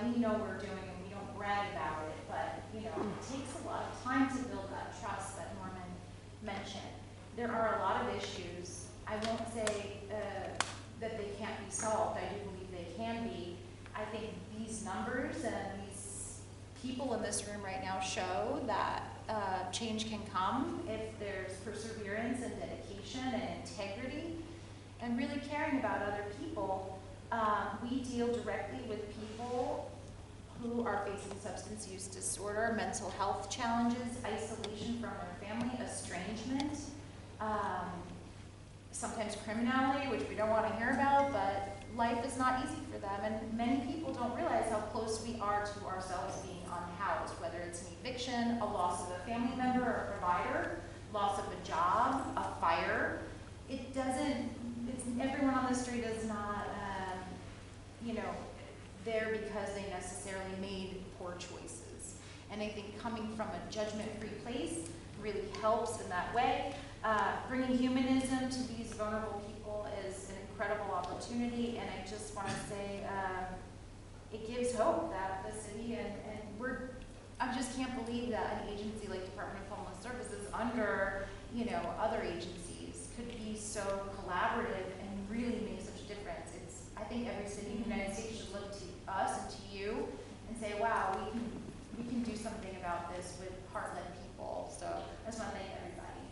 we know we're doing and we don't brag about it, but you know, it takes a lot of time to build that trust that Norman mentioned. There are a lot of issues. I won't say that they can't be solved. I do believe they can be. I think these numbers and these people in this room right now show that change can come if there's perseverance and dedication and integrity and really caring about other people. We deal directly with people who are facing substance use disorder, mental health challenges, isolation from their family, estrangement, sometimes criminality, which we don't want to hear about, but life is not easy for them, and many people don't realize how close we are to ourselves being unhoused, whether it's an eviction, a loss of a family member or provider, loss of a job, a fire. It doesn't, everyone on the street is not, you know, there because they necessarily made poor choices. And I think coming from a judgment-free place really helps in that way. Bringing humanism to these vulnerable people is an incredible opportunity, and I just want to say it gives hope that the city and I just can't believe that an agency like Department of Homeless Services under, you know, other agencies could be so collaborative and really make such a difference. I think every city in the United States should look to us and to you and say, wow, we can do something about this with heart-led people. So I just want to thank everybody.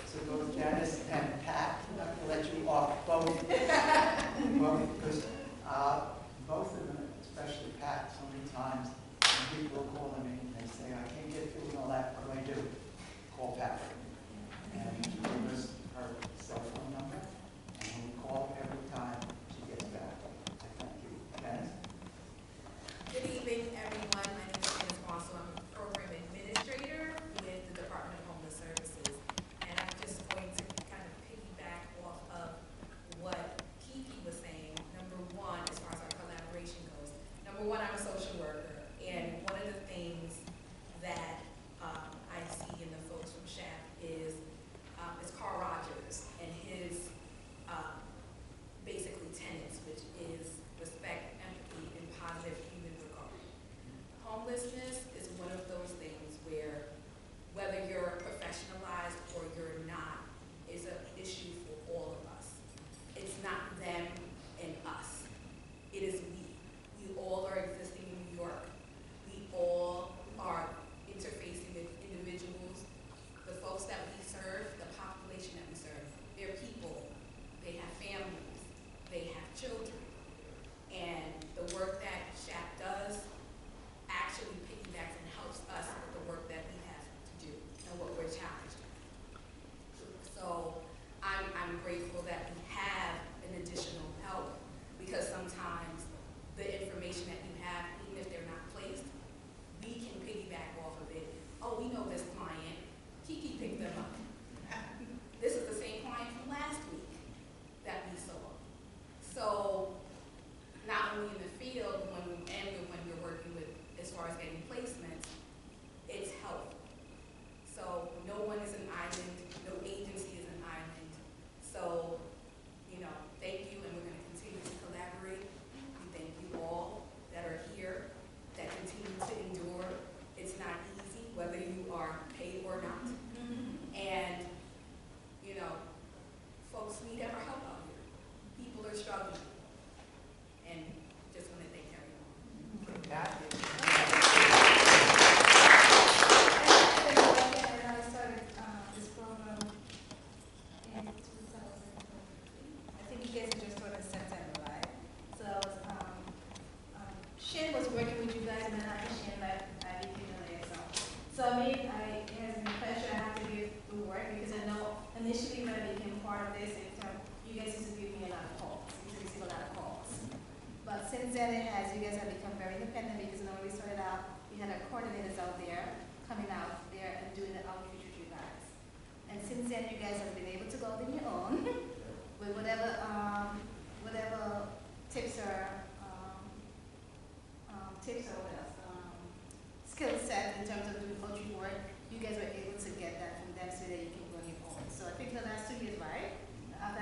So both Janice and Pat, I'm not going to let you off both, because both of them, especially Pat, so many times when people are calling me and they say, I can't get through and all that, what do? Call Pat. And she gave us her cell phone number, and when we call every time, she gets back. I thank you. Janice? Good evening, everyone. My name is Janice Marshall. I'm a program administrator with the Department of Homeless Services. And I'm just going to kind of piggyback off of what Kiki was saying. Number one, as far as our collaboration goes. Number one, I'm a social worker. And one of the things that I see in the folks from SHAP is Carl Rogers and his basically tenets, which is respect, empathy, and positive human regard. Homelessness is one of those things where whether you're professionalized or you're not is an issue for all of us. It's not them and us. It is we. We all are existing in New York. We all are interfacing with individuals, the folks that we serve, the population that we serve. They're people. They have families. They have children. And the work that SHAP does actually piggybacks and helps us with the work that we have to do and what we're challenged with. So I'm grateful that we have an additional help, because sometimes the information that you have, even if they're not placed, we can piggyback off of it. Oh, we know this client. Kiki picked them up. This is the same client from last week that we saw. So not only in the field, when we're working with, as far as getting placements, it's helpful. So no one is an island, no agency is an island. So, you know, thank you, and we're going to continue to collaborate. We thank you all that are here, that continue to endure. It's not easy, whether you are paid or not. And, you know, folks need our help out here. People are struggling. And just want to thank everyone. I started this program in 2000. I think you guys just started in September, right? So Shane was working with you guys, and then after Shane left, I became a liaison. So I mean, it has been a pleasure. I have to give the work, because I know initially when I became part of this, you guys used to give me a lot of calls. You used to receive a lot of calls. But since then, you guys have become very independent, because when we started out, we had our coordinators out there, coming out there and doing the outreach with you guys. And since then, you guys have been able to go out on your own with whatever tips or skill set in terms of doing outreach work. You guys were able to get that from them so that you can go on your own. So I think the last 2 years, right? After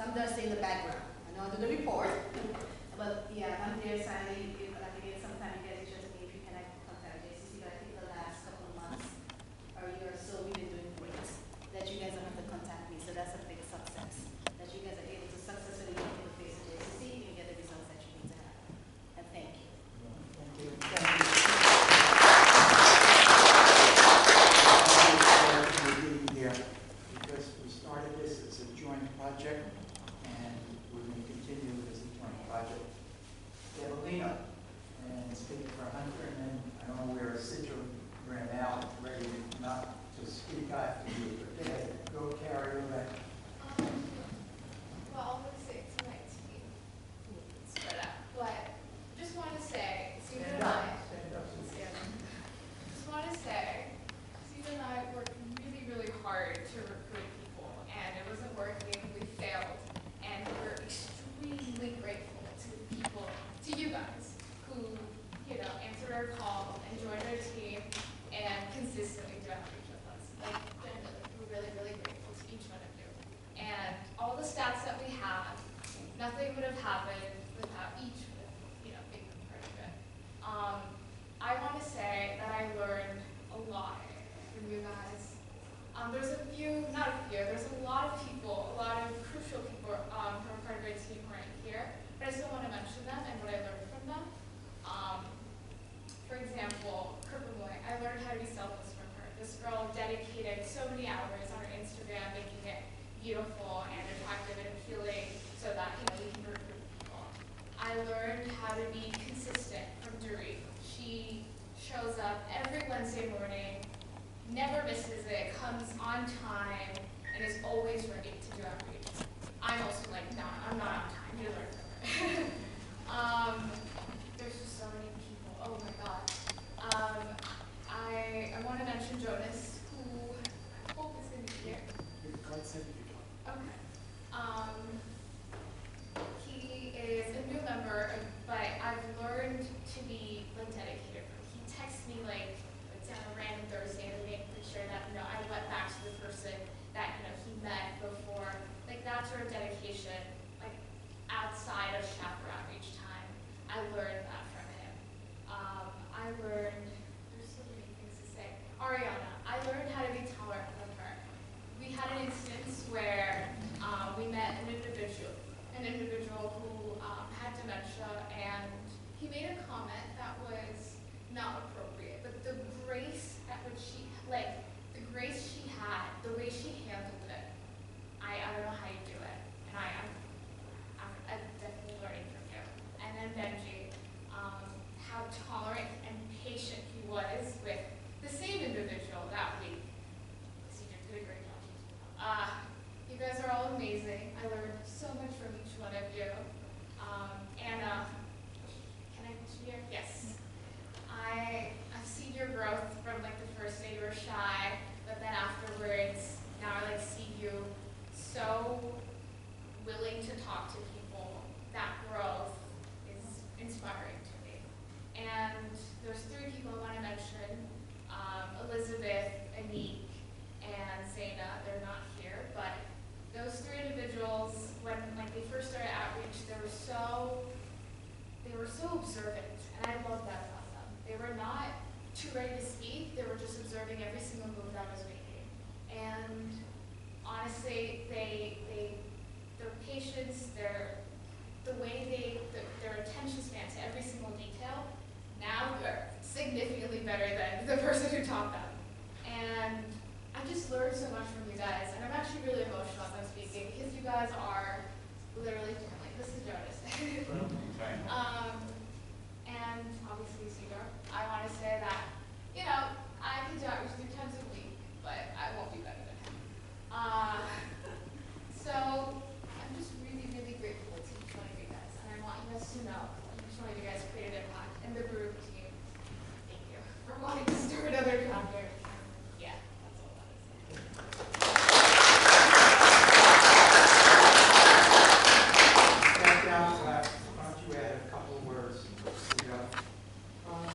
some does stay in the background. I know I do the report, but yeah, I'm there signing, if I can get sometime you guys just me if you can contact JCC, but I think the last couple of months or a year or so we've been doing great. That you guys don't have to contact me, so that's a big success. That you guys are able to successfully get in the face of JCC and get the results that you need to have. And thank you. Thank you. Thank you. For being here, because we started this as a joint project, and we're going to continue it as a joint project. Evelina, and speaking for Hunter, and then I don't know where Sidra ran out, ready not to speak after you, but go ahead, go carry away. Well, I'm going to say it tonight to be spread out, but just want to say, Susan and I, just want to say, Susan and I worked really, really hard to recruit people, and it wasn't working, we failed, and we're extremely grateful to the people, to you guys, who, you know, answered our call and joined our team and consistently do outreach with us. Like, genuinely, we're really, really grateful to each one of you. And all the stats that we have, nothing would have happened without each of you, you know, being a part of it. I want to say that I learned a lot from you guys. There's a few, not a few, there's a lot of people, a lot of crucial people who are part of our team who aren't here, but I still want to mention them and what I learned from them. For example, Kirpamoy, I learned how to be selfless from her. This girl dedicated so many hours on her Instagram, making it beautiful and attractive and appealing so that, you know, we can recruit people. I learned how to be consistent from Dorit. She shows up every Wednesday morning, never misses it, comes on time, and is always ready to do outreach. I'm also like, no, I'm not on time. You learn from her. There's just so many people. Oh my God. I want to mention Jonas, who I hope is going to be here. Okay. He is a new member, but I've learned to be like dedicated. He texts me like on a random Thursday to make sure that, you know, I went back to the person that, you know, he met before. Like that sort of dedication, like outside of SHAP or outreach time, I learned that from him. I learned, there's so many things to say. Ariana, I learned how to be tolerant with her. We had an instance where we met an individual who had dementia, and he made a comment that was not appropriate, but the grace at which she, like, the grace she had, the way she handled it, I don't know how you do it, and I'm definitely learning from you. And then Benji, how tolerant and patient he was with the same individual that week. So you did a great job. You guys are all amazing. I learned so much from each one of you. Anna, can I mention you? Yes. I've seen your growth from like the first day you were shy, but then afterwards, now I like see you so willing to talk to people. That growth is inspiring to me. And there's 3 people I want to mention, Elizabeth, Anik, and Zaina. They're not here, but those 3 individuals, when like they first started outreach, they were so observant, and I love that about them. They were not too ready to speak, they were just observing every single move that I was making. And honestly, their patience, the way their attention span to every single detail, now they're significantly better than the person who taught them. And I just learned so much from you guys, and I'm actually really emotional as I'm speaking, because you guys are literally family. This is Jonas. And obviously Cedar. I want to say that, you know,